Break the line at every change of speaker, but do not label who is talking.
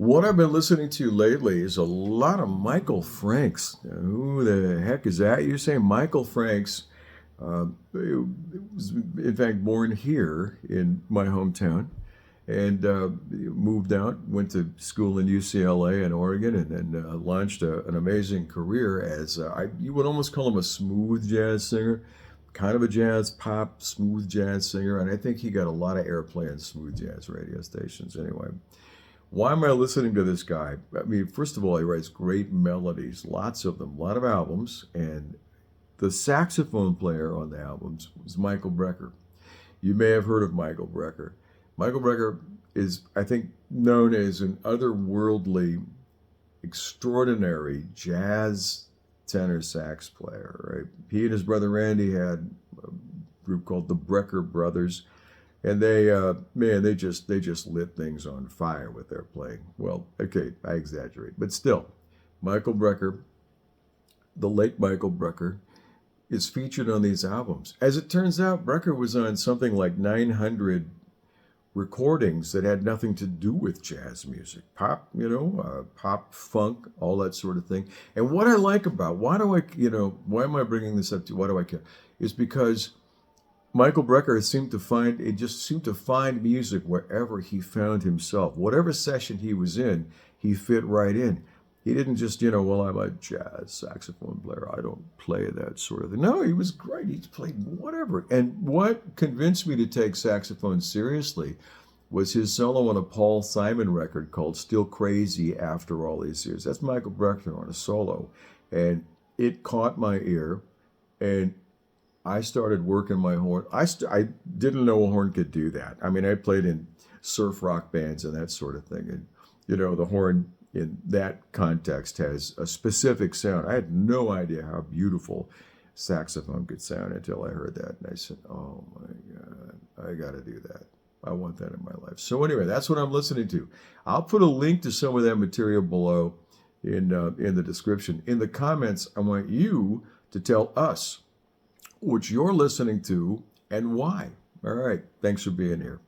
What I've been listening to lately is a lot of Michael Franks. Who the heck is that? You're saying Michael Franks he was, in fact, born here in my hometown and moved out, went to school in UCLA in Oregon, and then launched an amazing career as you would almost call him a smooth jazz singer, kind of a jazz pop, smooth jazz singer. And I think he got a lot of airplay on smooth jazz radio stations anyway. Why am I listening to this guy? I mean, first of all, he writes great melodies, lots of them, a lot of albums, and the saxophone player on the albums was Michael Brecker. You may have heard of Michael Brecker. Michael Brecker is, I think, known as an otherworldly, extraordinary jazz tenor sax player, right? He and his brother Randy had a group called the Brecker Brothers, and they just lit things on fire with their playing. Well, okay, I exaggerate, but still, Michael Brecker, the late Michael Brecker, is featured on these albums. As it turns out, Brecker was on something like 900 recordings that had nothing to do with jazz music, pop, pop, funk, all that sort of thing. And what I like about, why am I bringing this up to, why do I care? Is because Michael Brecker seemed to find music wherever he found himself. Whatever session he was in, he fit right in. He didn't just, well, I'm a jazz saxophone player. I don't play that sort of thing. No, he was great. He played whatever. And what convinced me to take saxophone seriously was his solo on a Paul Simon record called Still Crazy After All These Years. That's Michael Brecker on a solo. And it caught my ear. And I started working my horn. I didn't know a horn could do that. I mean, I played in surf rock bands and that sort of thing. And, the horn in that context has a specific sound. I had no idea how beautiful saxophone could sound until I heard that. And I said, oh my God, I got to do that. I want that in my life. So anyway, that's what I'm listening to. I'll put a link to some of that material below in the description. In the comments, I want you to tell us what you're listening to and why. All right. Thanks for being here.